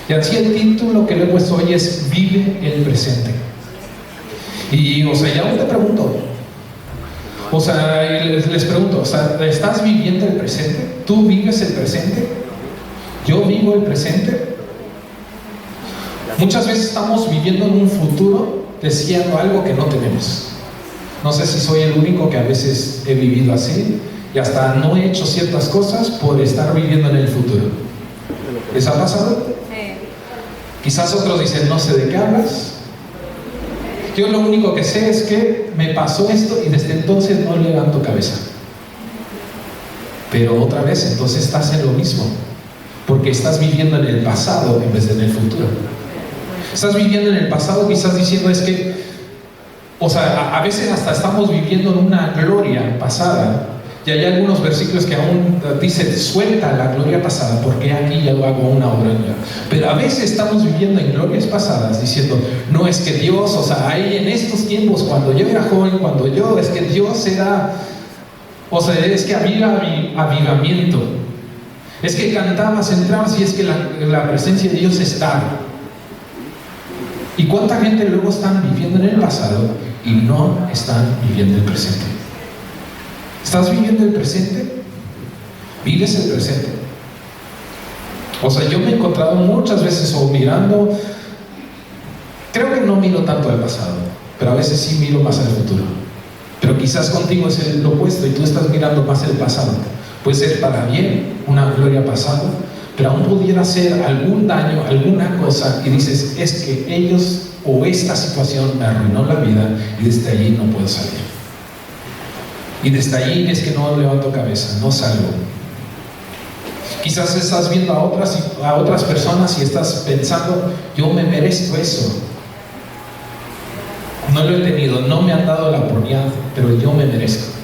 Y así el título que le he puesto hoy es Vive el presente. Y, ya aún te pregunto, les pregunto, ¿estás viviendo el presente? ¿Tú vives el presente? ¿Yo vivo el presente? Muchas veces estamos viviendo en un futuro deseando algo que no tenemos. No sé si soy el único que a veces he vivido así y hasta no he hecho ciertas cosas por estar viviendo en el futuro. ¿Les ha pasado? Sí. Quizás otros dicen, no sé de qué hablas. Yo lo único que sé es que me pasó esto y desde entonces no levanto cabeza. Pero otra vez, entonces estás en lo mismo, porque estás viviendo en el pasado en vez de en el futuro. Estás viviendo en el pasado quizás diciendo es que, a veces hasta estamos viviendo en una gloria pasada. Y hay algunos versículos que aún dicen, suelta la gloria pasada, porque aquí ya lo hago una obra nueva. Pero a veces estamos viviendo en glorias pasadas, diciendo, no es que Dios, ahí en estos tiempos, cuando yo era joven, es que Dios era, es que había avivamiento. Es que cantabas, entrabas y es que la presencia de Dios estaba. ¿Y cuánta gente luego están viviendo en el pasado y no están viviendo el presente? ¿Estás viviendo el presente? ¿Vives el presente? Yo me he encontrado muchas veces mirando, creo que no miro tanto al pasado, pero a veces sí miro más al futuro. Pero quizás contigo es lo opuesto y tú estás mirando más el pasado. Puede ser para bien, una gloria pasada, pero aún pudiera ser algún daño, alguna cosa, y dices, es que ellos o esta situación me arruinó la vida y desde allí no puedo salir. Y desde allí es que no levanto cabeza, no salgo. Quizás estás viendo a otras personas y estás pensando, yo me merezco eso. No lo he tenido, no me han dado la oportunidad, pero yo me merezco.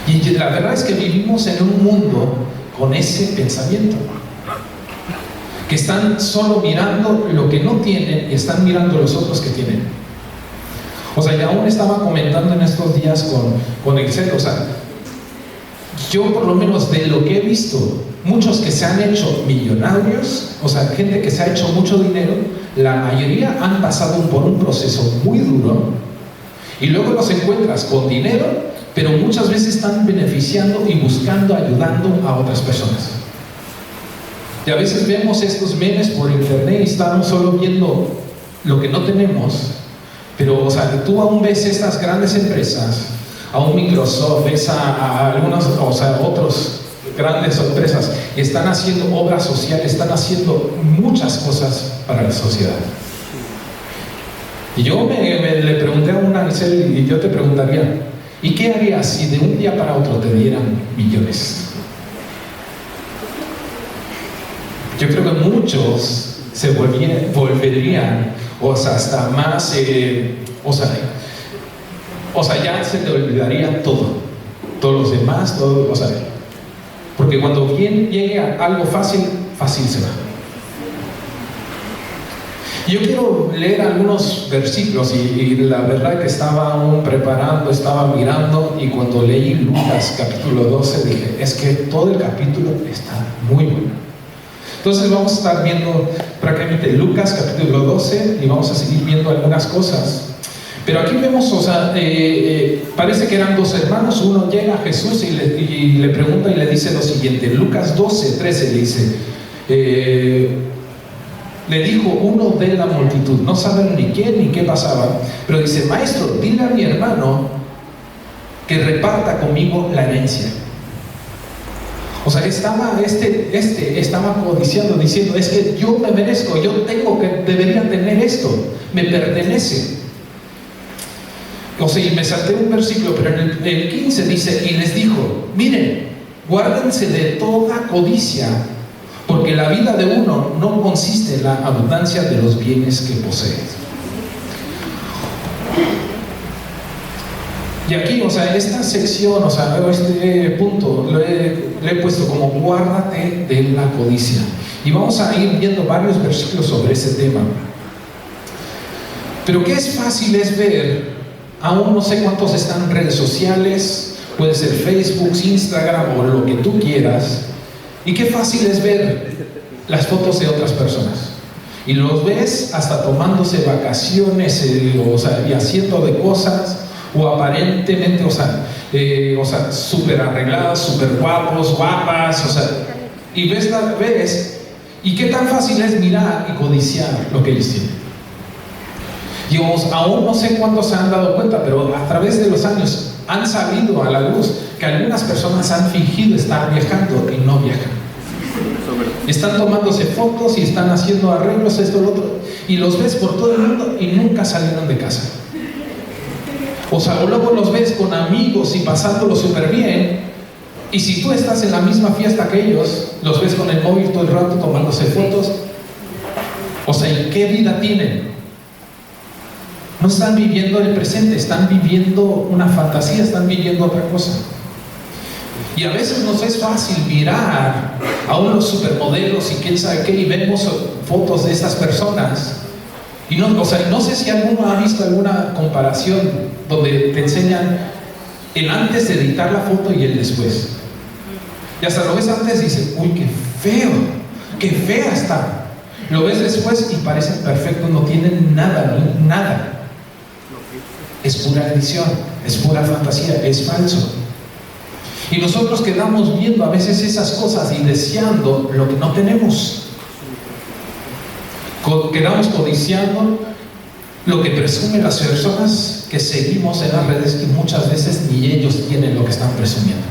Y la verdad es que vivimos en un mundo con ese pensamiento. Que están solo mirando lo que no tienen y están mirando los otros que tienen. Y aún estaba comentando en estos días con Excel, yo por lo menos de lo que he visto, muchos que se han hecho millonarios, gente que se ha hecho mucho dinero, la mayoría han pasado por un proceso muy duro y luego los encuentras con dinero, pero muchas veces están beneficiando y buscando, ayudando a otras personas. Y a veces vemos estos memes por internet y estamos solo viendo lo que no tenemos. Pero, tú aún ves estas grandes empresas, a un Microsoft, ves a algunas, otras grandes empresas, y están haciendo obras sociales, están haciendo muchas cosas para la sociedad. Y yo le pregunté a una Giselle, y yo te preguntaría, ¿y qué harías si de un día para otro te dieran millones? Yo creo que muchos se volverían hasta más, ya se te olvidaría todos los demás, porque cuando llegue a algo fácil se va. Yo quiero leer algunos versículos y la verdad que estaba aún preparando, estaba mirando, y cuando leí Lucas capítulo 12 dije, es que todo el capítulo está muy bueno. Entonces vamos a estar viendo prácticamente Lucas capítulo 12 y vamos a seguir viendo algunas cosas. Pero aquí vemos, parece que eran dos hermanos. Uno llega a Jesús y le pregunta y le dice lo siguiente. Lucas 12, 13 le dice, le dijo uno de la multitud, no saben ni quién ni qué pasaba, pero dice, maestro, dile a mi hermano que reparta conmigo la herencia. Estaba codiciando, diciendo, es que yo me merezco, debería tener esto, me pertenece. Y me salté un versículo, pero en el 15 dice, y les dijo, miren, guárdense de toda codicia, porque la vida de uno no consiste en la abundancia de los bienes que posee. Y aquí, esta sección, este punto, le he puesto como guárdate de la codicia. Y vamos a ir viendo varios versículos sobre ese tema. Pero qué es fácil es ver, aún no sé cuántos están en redes sociales, puede ser Facebook, Instagram o lo que tú quieras, y qué fácil es ver las fotos de otras personas. Y los ves hasta tomándose vacaciones, y haciendo de cosas, o aparentemente, súper arregladas, súper guapos, guapas, y ves, y qué tan fácil es mirar y codiciar lo que ellos tienen. Y aún no sé cuántos se han dado cuenta, pero a través de los años han salido a la luz que algunas personas han fingido estar viajando y no viajan. Están tomándose fotos y están haciendo arreglos, esto, lo otro, y los ves por todo el mundo y nunca salieron de casa. O luego los ves con amigos y pasándolo súper bien, y si tú estás en la misma fiesta que ellos, los ves con el móvil todo el rato tomándose fotos. ¿Y qué vida tienen? No están viviendo el presente, están viviendo una fantasía, están viviendo otra cosa. Y a veces nos es fácil mirar a unos supermodelos y quién sabe qué, y vemos fotos de estas personas. Y no sé si alguno ha visto alguna comparación donde te enseñan el antes de editar la foto y el después. Y hasta lo ves antes y dices, uy, qué feo, qué fea está. Lo ves después y parece perfecto, no tienen nada, nada. Es pura edición, es pura fantasía, es falso. Y nosotros quedamos viendo a veces esas cosas y deseando lo que no tenemos. Quedamos codiciando lo que presumen las personas que seguimos en las redes, y muchas veces ni ellos tienen lo que están presumiendo.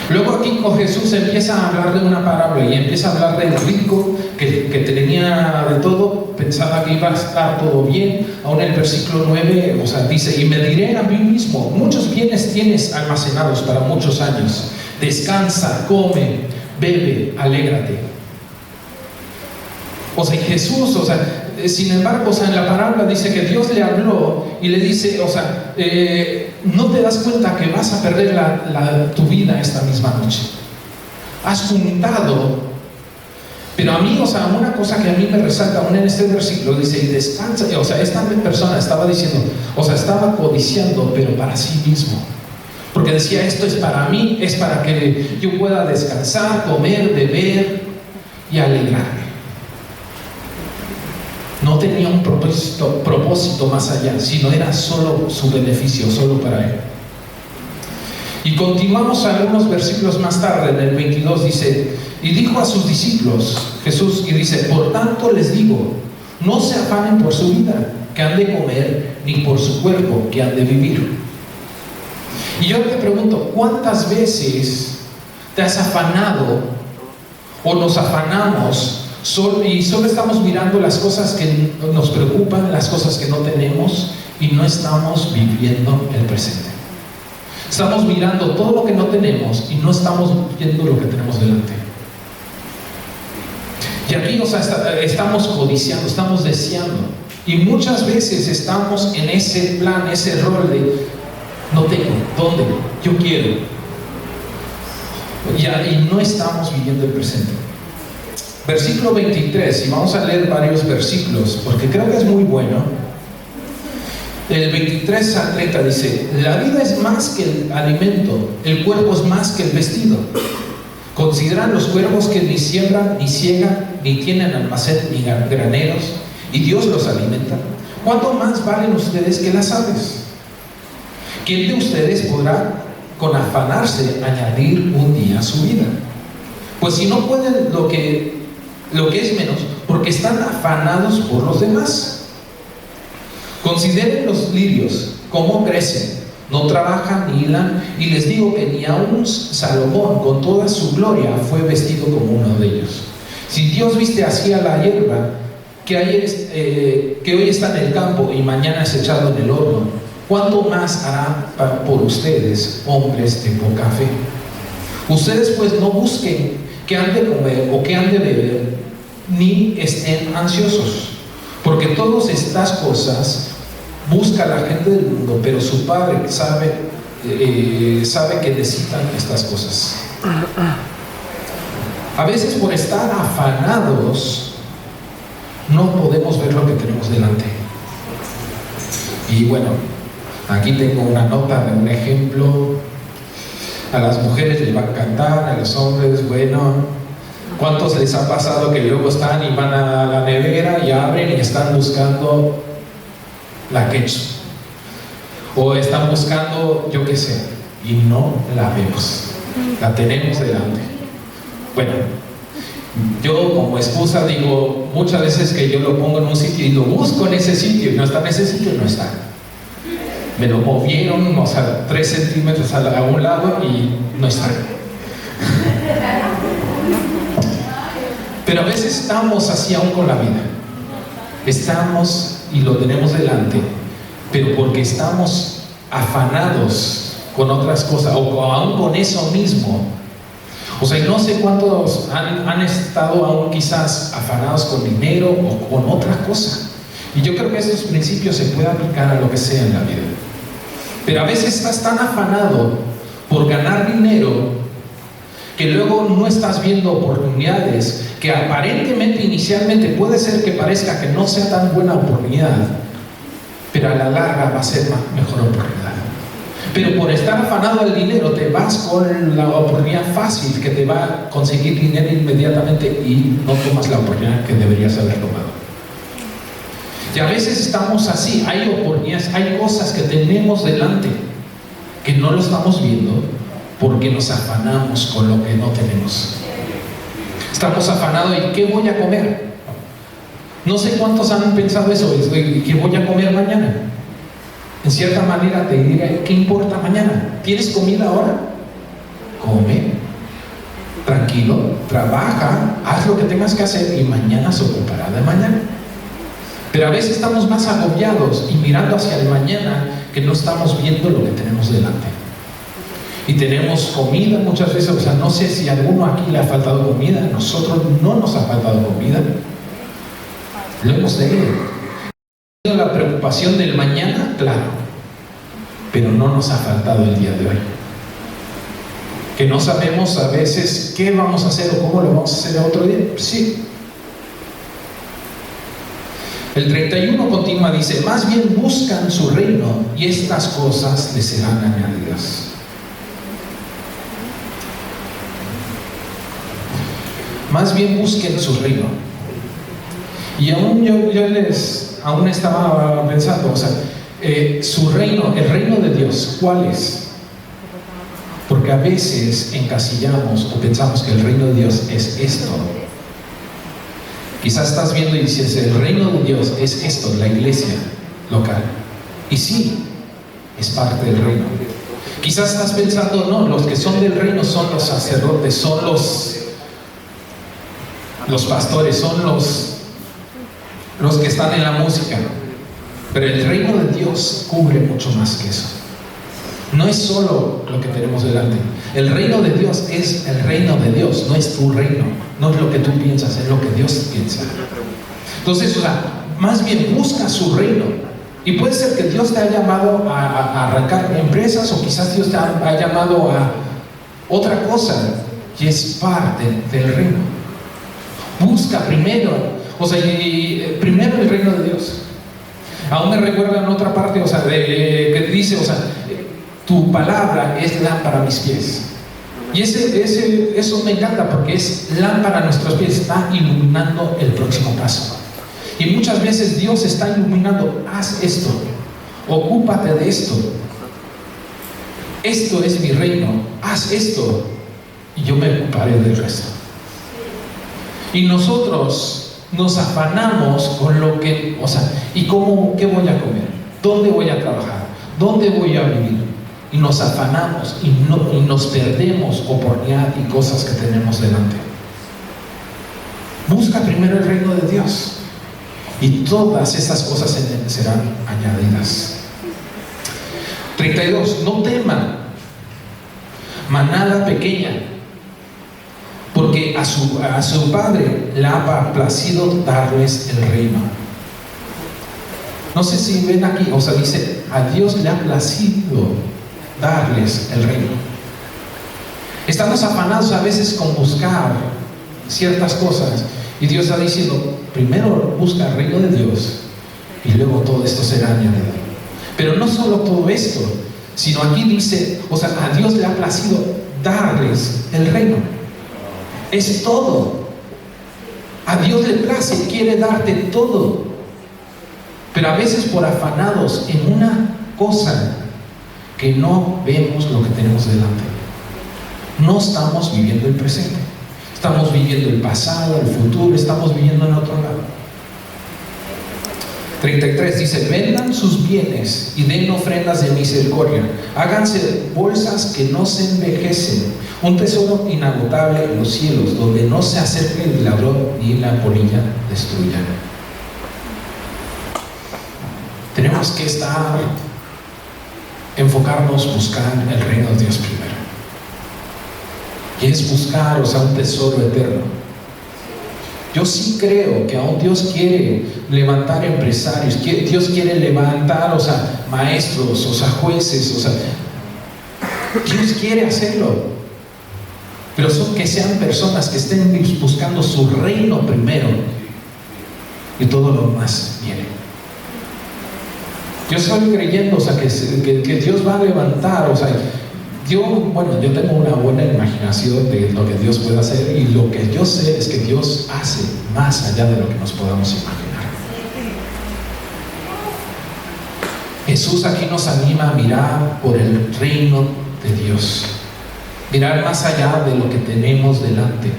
Luego aquí con Jesús empieza a hablar de una parábola y empieza a hablar del rico que tenía de todo, pensaba que iba a estar todo bien. Aún en el versículo 9, dice, y me diré a mí mismo, muchos bienes tienes almacenados para muchos años, descansa, come, bebe, alégrate. Jesús, sin embargo, en la parábola dice que Dios le habló y le dice, no te das cuenta que vas a perder tu vida esta misma noche. Has juntado, pero a mí, una cosa que a mí me resalta aún en este versículo, dice, y descansa, esta persona estaba diciendo, estaba codiciando, pero para sí mismo. Porque decía, esto es para mí, es para que yo pueda descansar, comer, beber y alegrarme. No tenía un propósito más allá, sino era solo su beneficio, solo para él. Y continuamos algunos versículos más tarde, en el 22 dice, y dijo a sus discípulos, Jesús, y dice, por tanto les digo, no se afanen por su vida, que han de comer, ni por su cuerpo, que han de vivir. Y yo te pregunto, ¿cuántas veces te has afanado o nos afanamos y solo estamos mirando las cosas que nos preocupan, las cosas que no tenemos, y no estamos viviendo el presente? Estamos mirando todo lo que no tenemos y no estamos viendo lo que tenemos delante. Y aquí estamos codiciando, estamos deseando, y muchas veces estamos en ese plan, ese rol de no tengo, ¿dónde? Yo quiero. Y no estamos viviendo el presente. Versículo 23, y vamos a leer varios versículos porque creo que es muy bueno. Del 23 al 30 dice, la vida es más que el alimento, el cuerpo es más que el vestido. Consideran los cuervos que ni siembran, ni ciegan, ni tienen almacén, ni graneros, y Dios los alimenta. ¿Cuánto más valen ustedes que las aves? ¿Quién de ustedes podrá con afanarse añadir un día a su vida? Pues si no pueden lo que es menos, porque están afanados por los demás. Consideren los lirios, cómo crecen, no trabajan ni hilan, y les digo que ni aun Salomón con toda su gloria fue vestido como uno de ellos. Si Dios viste así a la hierba que hoy está en el campo y mañana es echado en el horno, ¿cuánto más hará por ustedes, hombres de poca fe? Ustedes pues no busquen qué han de comer o qué han de beber, ni estén ansiosos, porque todas estas cosas busca la gente del mundo, pero su Padre sabe que necesitan estas cosas. A veces por estar afanados no podemos ver lo que tenemos delante. Y bueno, aquí tengo una nota de un ejemplo. A las mujeres les va a encantar, a los hombres, bueno, ¿Cuántos les ha pasado que luego están y van a la nevera y abren y están buscando la ketchup? O están buscando, yo qué sé, y no la vemos, la tenemos delante. Bueno, yo como esposa digo muchas veces que yo lo pongo en un sitio y lo busco en ese sitio, y no está en ese sitio, no está. Me lo movieron, o sea, 3 centímetros a un lado y no está. Pero a veces estamos así aún con la vida. Estamos y lo tenemos delante, pero porque estamos afanados con otras cosas, o aún con eso mismo. O sea, no sé cuántos han estado aún quizás afanados con dinero o con otra cosa. Y yo creo que estos principios se pueden aplicar a lo que sea en la vida. Pero a veces estás tan afanado por ganar dinero que luego no estás viendo oportunidades que aparentemente inicialmente puede ser que parezca que no sea tan buena oportunidad, pero a la larga va a ser mejor oportunidad. Pero por estar afanado del dinero te vas con la oportunidad fácil que te va a conseguir dinero inmediatamente y no tomas la oportunidad que deberías haber tomado. Y a veces estamos así, hay oportunidades, hay cosas que tenemos delante que no lo estamos viendo porque nos afanamos con lo que no tenemos. Estamos afanados y ¿qué voy a comer? No sé cuántos han pensado eso, ¿qué voy a comer mañana? En cierta manera te diría, ¿qué importa mañana? ¿Tienes comida ahora? Come, tranquilo, trabaja, haz lo que tengas que hacer y mañana se ocupará de mañana. Pero a veces estamos más agobiados y mirando hacia el mañana que no estamos viendo lo que tenemos delante. Y tenemos comida muchas veces, o sea, no sé si a alguno aquí le ha faltado comida, a nosotros no nos ha faltado comida. Lo hemos tenido. La preocupación del mañana, claro, pero no nos ha faltado el día de hoy. Que no sabemos a veces qué vamos a hacer o cómo lo vamos a hacer otro día. Sí. El 31 continúa, dice, más bien buscan su reino y estas cosas les serán añadidas. Más bien busquen su reino. Y aún aún estaba pensando, o sea, su reino, el reino de Dios, ¿cuál es? Porque a veces encasillamos o pensamos que el reino de Dios es esto. Quizás estás viendo y dices, el reino de Dios es esto, la iglesia local. Y sí, es parte del reino. Quizás estás pensando, no, los que son del reino son los sacerdotes, son los pastores, son los que están en la música. Pero el reino de Dios cubre mucho más que eso. No es solo lo que tenemos delante. El reino de Dios es el reino de Dios, no es tu reino, no es lo que tú piensas, es lo que Dios piensa. Entonces, o sea, más bien busca su reino. Y puede ser que Dios te haya llamado a arrancar empresas, o quizás Dios te ha llamado a otra cosa, y es parte del reino. Busca primero, o sea, primero el reino de Dios. Aún me recuerda en otra parte, o sea, que dice, o sea, tu palabra es lámpara a mis pies. Y eso me encanta porque es lámpara a nuestros pies, está iluminando el próximo paso. Y muchas veces Dios está iluminando, haz esto, ocúpate de esto. Esto es mi reino, haz esto y yo me ocuparé del resto. Y nosotros nos afanamos con lo que, o sea, ¿y cómo, qué voy a comer? ¿Dónde voy a trabajar? ¿Dónde voy a vivir? Y nos afanamos y nos perdemos oportunidad y cosas que tenemos delante. Busca primero el reino de Dios y todas estas cosas serán añadidas. 32. No teman, manada pequeña, porque a su Padre le ha placido darles el reino. No sé si ven aquí, o sea, dice, a Dios le ha placido darles el reino. Estamos afanados a veces con buscar ciertas cosas y Dios está diciendo, primero busca el reino de Dios y luego todo esto será añadido. Pero no solo todo esto, sino aquí dice, o sea, a Dios le ha placido darles el reino. Es todo. Dios le place, quiere darte todo. Pero a veces por afanados en una cosa que no vemos lo que tenemos delante. No estamos viviendo el presente. Estamos viviendo el pasado, el futuro, estamos viviendo en otro lado. 33 dice: vendan sus bienes y den ofrendas de misericordia. Háganse bolsas que no se envejecen, un tesoro inagotable en los cielos, donde no se acerque el ladrón ni la polilla destruya. Tenemos que enfocarnos, buscar el reino de Dios primero. Y es buscar, un tesoro eterno. Yo sí creo que aún Dios quiere levantar empresarios, Dios quiere levantar, maestros, jueces, Dios quiere hacerlo. Pero que sean personas que estén buscando su reino primero y todo lo más viene. Yo estoy creyendo, que Dios va a levantar, yo tengo una buena imaginación de lo que Dios puede hacer, y lo que yo sé es que Dios hace más allá de lo que nos podamos imaginar. Jesús aquí nos anima a mirar por el reino de Dios, mirar más allá de lo que tenemos delante.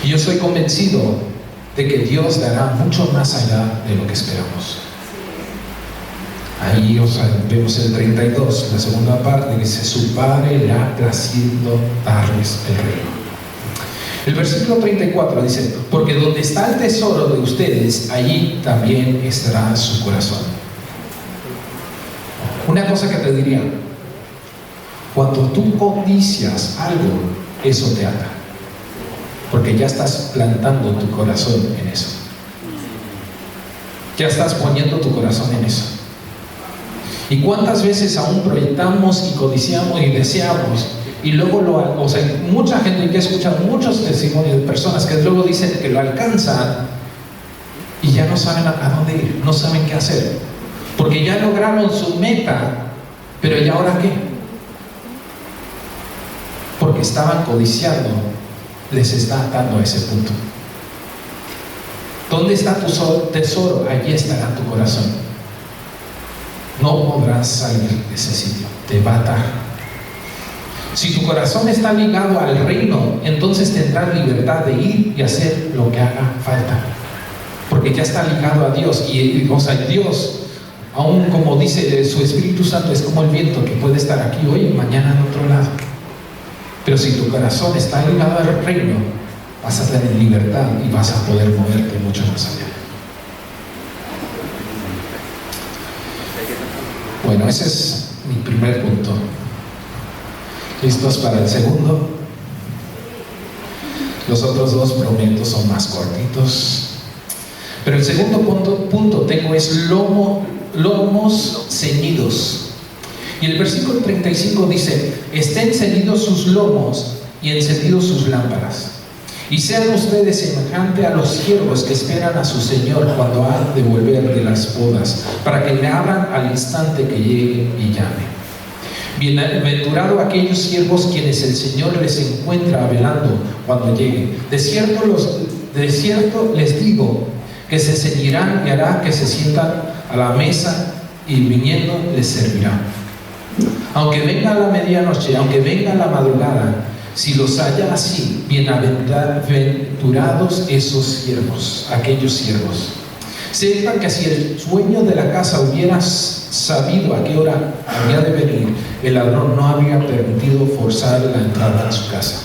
Y yo estoy convencido de que Dios dará mucho más allá de lo que esperamos. Ahí vemos el 32, la segunda parte, dice: su Padre le ha placido darles el reino. El versículo 34 dice: porque donde está el tesoro de ustedes, allí también estará su corazón. Una cosa que te diría: cuando tú codicias algo, eso te ata, porque ya estás plantando tu corazón en eso. Ya estás poniendo tu corazón en eso. ¿Y cuántas veces aún proyectamos y codiciamos y deseamos? Y luego mucha gente que ha escuchado muchos testimonios de personas que luego dicen que lo alcanzan y ya no saben a dónde ir, no saben qué hacer, porque ya lograron su meta, pero ¿y ahora qué? Porque estaban codiciando, les está atando a ese punto. ¿Dónde está tu tesoro? Allí estará tu corazón. No podrás salir de ese sitio, te va a atar. Si tu corazón está ligado al reino, entonces tendrás libertad de ir y hacer lo que haga falta, porque ya está ligado a Dios. Y Dios, aún como dice su Espíritu Santo, es como el viento que puede estar aquí hoy y mañana en otro lado. Pero si tu corazón está ligado al reino, vas a tener libertad y vas a poder moverte mucho más allá. Bueno, ese es mi primer punto. ¿Listos para el segundo? Los otros dos, prometo, son más cortitos. Pero el segundo punto tengo es lomos ceñidos. Y el versículo 35 dice: estén ceñidos sus lomos y encendidos sus lámparas. Y sean ustedes semejantes a los siervos que esperan a su Señor cuando ha de volver de las bodas, para que le abran al instante que llegue y llame. Bienaventurado aquellos siervos quienes el Señor les encuentra velando cuando llegue. De cierto les digo que se ceñirán y hará que se sientan a la mesa, y viniendo les servirá. Aunque venga la medianoche, aunque venga la madrugada, si los halla así, bienaventurados esos siervos, aquellos siervos. Sepan que si el dueño de la casa hubiera sabido a qué hora había de venir, el ladrón no habría permitido forzar la entrada a su casa.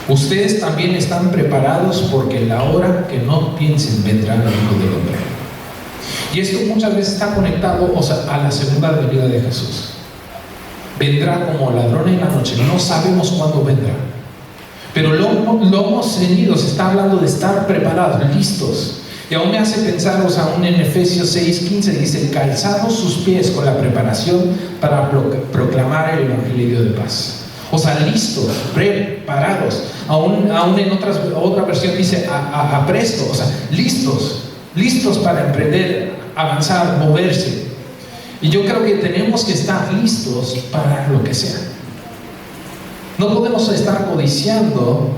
Ustedes también están preparados, porque en la hora que no piensen vendrá el Hijo del Hombre. Y esto muchas veces está conectado a la segunda venida de Jesús. Vendrá como ladrón en la noche, no sabemos cuándo vendrá. Pero lomos ceñidos está hablando de estar preparados, listos. Y aún me hace pensar, aún en Efesios 6:15 dice: calzados sus pies con la preparación para proclamar el evangelio de paz. Listos, preparados. Aún en otra versión dice apresto, listos para emprender, avanzar, moverse. Y yo creo que tenemos que estar listos para lo que sea. No podemos estar codiciando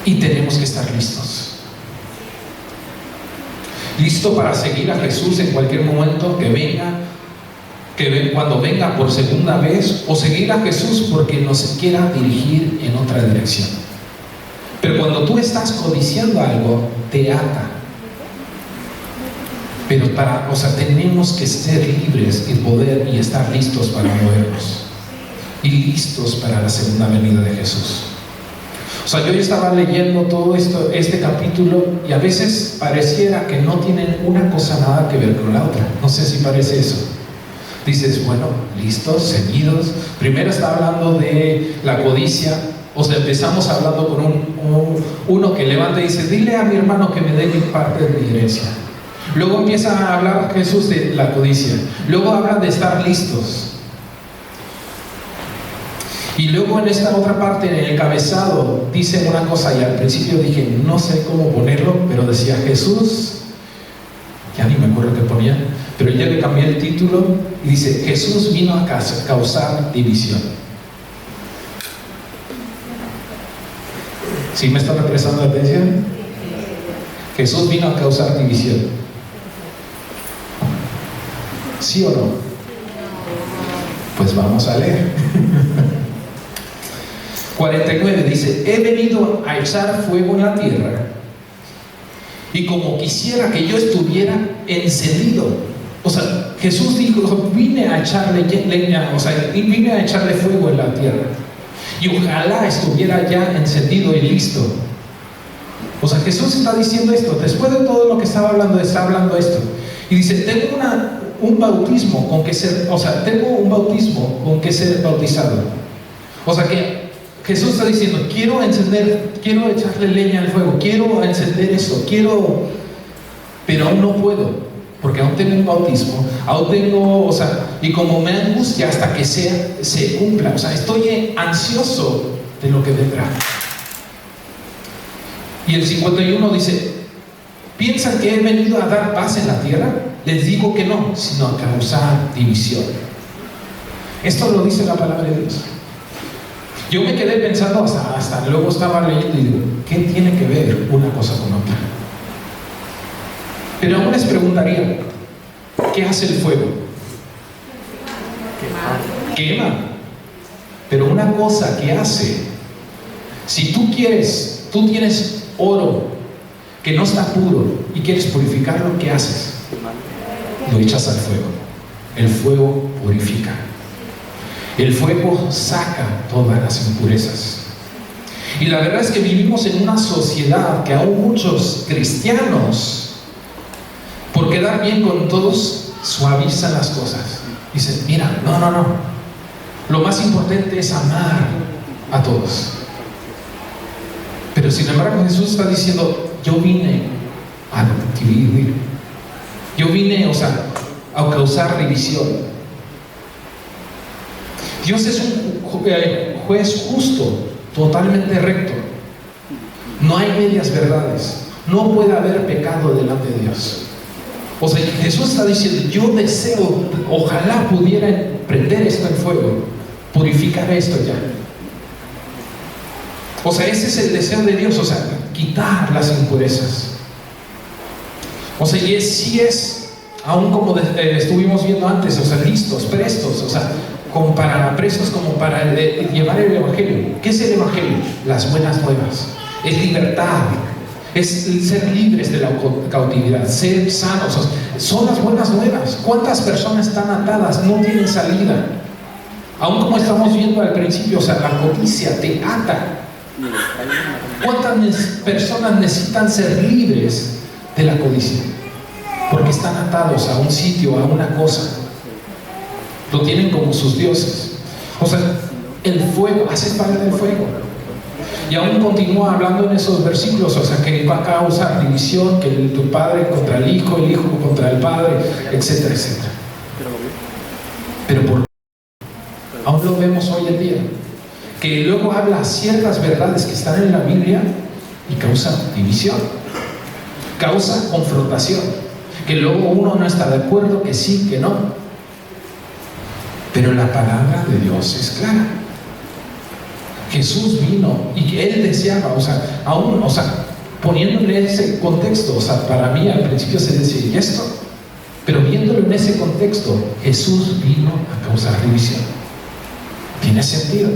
Y tenemos que estar listos. Listo para seguir a Jesús en cualquier momento que venga, cuando venga por segunda vez, o seguir a Jesús porque nos quiera dirigir en otra dirección. Pero cuando tú estás codiciando algo, te ata. Pero tenemos que ser libres y poder y estar listos para movernos. Y listos para la segunda venida de Jesús. Yo estaba leyendo todo este capítulo, y a veces pareciera que no tienen una cosa nada que ver con la otra. No sé si parece eso. Dices, bueno, listos, seguidos. Primero está hablando de la codicia. Empezamos hablando con uno que levanta y dice, dile a mi hermano que me dé mi parte de mi herencia. Luego empieza a hablar Jesús de la codicia. Luego habla de estar listos. Y luego en esta otra parte, en el cabezado, dice una cosa, y al principio dije, no sé cómo ponerlo, pero decía Jesús, ya ni me acuerdo qué ponía, pero ya le cambié el título, y dice, Jesús vino a causar división. ¿Sí me están prestando atención? Jesús vino a causar división. ¿Sí o no? Pues vamos a leer. 49 dice, he venido a echar fuego en la tierra, y como quisiera que yo estuviera encendido. Jesús dijo, vine a echarle leña, vine a echarle fuego en la tierra, y ojalá estuviera ya encendido y listo. Jesús está diciendo esto, después de todo lo que está hablando esto, y dice, tengo un bautismo con que ser, tengo un bautismo con que ser bautizado. Que Jesús está diciendo, quiero echarle leña al fuego, quiero encender eso, pero aún no puedo, porque aún tengo un bautismo, aún tengo, y como me angustia hasta que se cumpla, estoy ansioso de lo que vendrá. Y el 51 dice, ¿piensan que he venido a dar paz en la tierra? Les digo que no, sino a causar división. Esto lo dice la palabra de Dios. Yo me quedé pensando hasta luego estaba leyendo y digo, ¿qué tiene que ver una cosa con otra? Pero aún les preguntaría, ¿qué hace el fuego? Quema. Pero una cosa que hace, si tú tienes oro que no está puro y quieres purificarlo, ¿qué haces? Lo echas al fuego. El fuego purifica. El fuego saca todas las impurezas. Y la verdad es que vivimos en una sociedad que aún muchos cristianos, por quedar bien con todos, suavizan las cosas. Dicen, mira, no. Lo más importante es amar a todos. Pero sin embargo Jesús está diciendo, yo vine a dividir. Yo vine, a causar división. Dios es un juez justo, totalmente recto. No hay medias verdades. No puede haber pecado delante de Dios. Jesús está diciendo, yo deseo, ojalá pudiera prender esto en fuego, purificar esto ya. Ese es el deseo de Dios, quitar las impurezas. Y sí es, aún como estuvimos viendo antes, listos, prestos, prestos como para llevar el Evangelio. ¿Qué es el Evangelio? Las buenas nuevas. Es libertad, es ser libres de la cautividad, ser sanos. Son las buenas nuevas. ¿Cuántas personas están atadas, no tienen salida? Aún como estamos viendo al principio, la codicia te ata. ¿Cuántas personas necesitan ser libres de la codicia? Porque están atados a un sitio, a una cosa. Lo tienen como sus dioses. El fuego, hace parte del fuego. Y aún continúa hablando en esos versículos, que va a causar división, que tu padre contra el hijo contra el padre, etcétera, etcétera. Pero aún lo vemos hoy en día, que luego habla ciertas verdades que están en la Biblia y causa división, causa confrontación, que luego uno no está de acuerdo, que sí, que no. Pero la palabra de Dios es clara. Jesús vino y que Él deseaba, poniéndole ese contexto, para mí al principio se decía, ¿y esto? Pero viéndolo en ese contexto, Jesús vino a causar división. Tiene sentido,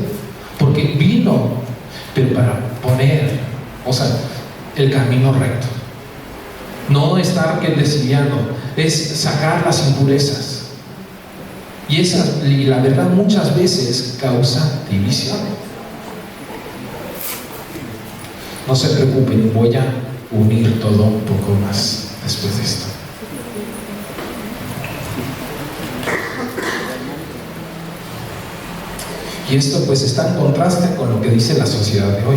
porque vino, pero para poner, el camino recto. No estar desviando, es sacar las impurezas. Y la verdad muchas veces causa división. No se preocupen, voy a unir todo un poco más después de esto. Y esto pues está en contraste con lo que dice la sociedad de hoy,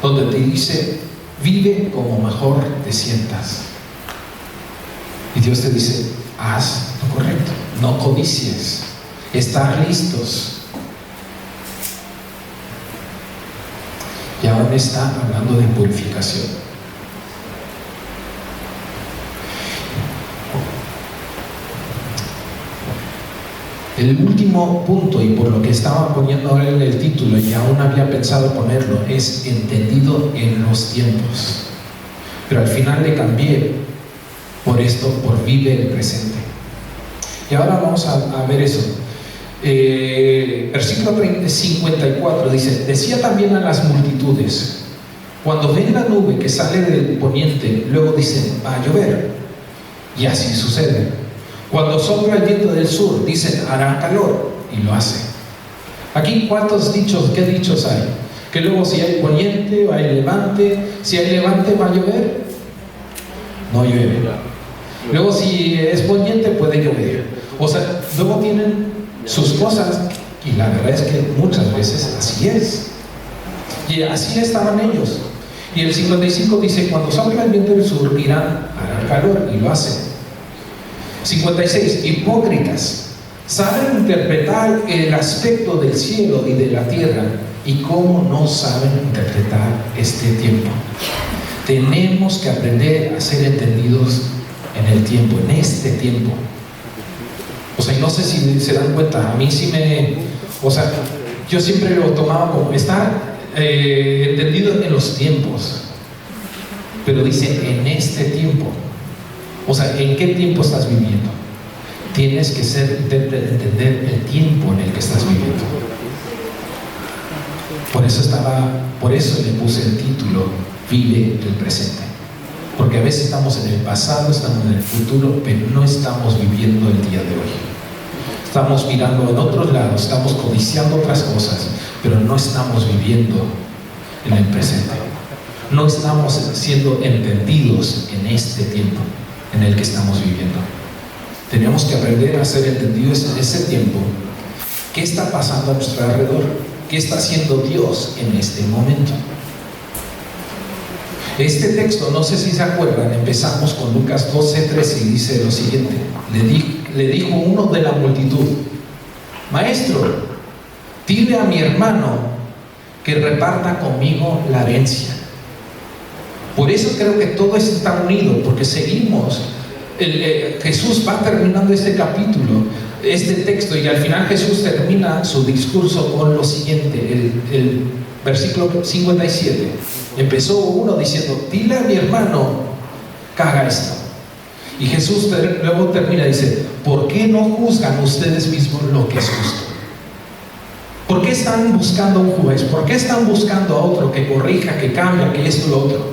donde te dice, vive como mejor te sientas. Y Dios te dice, haz lo correcto, no codicies, estar listos. Y ahora me está hablando de purificación. El último punto, y por lo que estaba poniendo ahora en el título, y aún había pensado ponerlo, es entendido en los tiempos. Pero al final le cambié por esto, por vive el presente. Y ahora vamos a ver eso. Versículo 54 dice, decía también a las multitudes, cuando ven la nube que sale del poniente, luego dicen, va a llover, y así sucede. Cuando sopla el viento del sur, dicen, hará calor, y lo hace. Aquí, ¿qué dichos hay? Que luego si hay poniente o hay levante, si hay levante va a llover, no llueve. Luego si es poniente puede llover. Luego tienen sus cosas, y la verdad es que muchas veces así es. Y así estaban ellos. Y el 55 dice, cuando sopla el viento del sur, dirán, hará calor, y lo hacen. 56, hipócritas, saben interpretar el aspecto del cielo y de la tierra, y cómo no saben interpretar este tiempo. Tenemos que aprender a ser entendidos en el tiempo, en este tiempo. Y no sé si se dan cuenta, a mí sí yo siempre lo tomaba como estar entendido en los tiempos, pero dice en este tiempo. ¿En qué tiempo estás viviendo? Tienes que entender el tiempo en el que estás viviendo. Por eso le puse el título, vive el presente. Porque a veces estamos en el pasado, estamos en el futuro, pero no estamos viviendo el día de hoy. Estamos mirando en otros lados, estamos codiciando otras cosas, pero no estamos viviendo en el presente. No estamos siendo entendidos en este tiempo en el que estamos viviendo. Tenemos que aprender a ser entendidos en ese tiempo. ¿Qué está pasando a nuestro alrededor? ¿Qué está haciendo Dios en este momento? Este texto, no sé si se acuerdan, empezamos con Lucas 12:13 y dice lo siguiente: le dijo uno de la multitud, maestro, dile a mi hermano que reparta conmigo la herencia. Por eso creo que todo esto está unido, porque seguimos. Jesús va terminando este capítulo, este texto, y al final Jesús termina su discurso con lo siguiente, el versículo 57. Empezó uno diciendo, dile a mi hermano que haga esto. Y Jesús luego termina y dice, ¿por qué no juzgan ustedes mismos lo que es justo? ¿Por qué están buscando un juez? ¿Por qué están buscando a otro que corrija, que cambie, que esto y lo otro?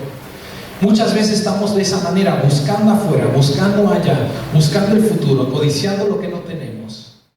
Muchas veces estamos de esa manera, buscando afuera, buscando allá, buscando el futuro, codiciando lo que no tenemos.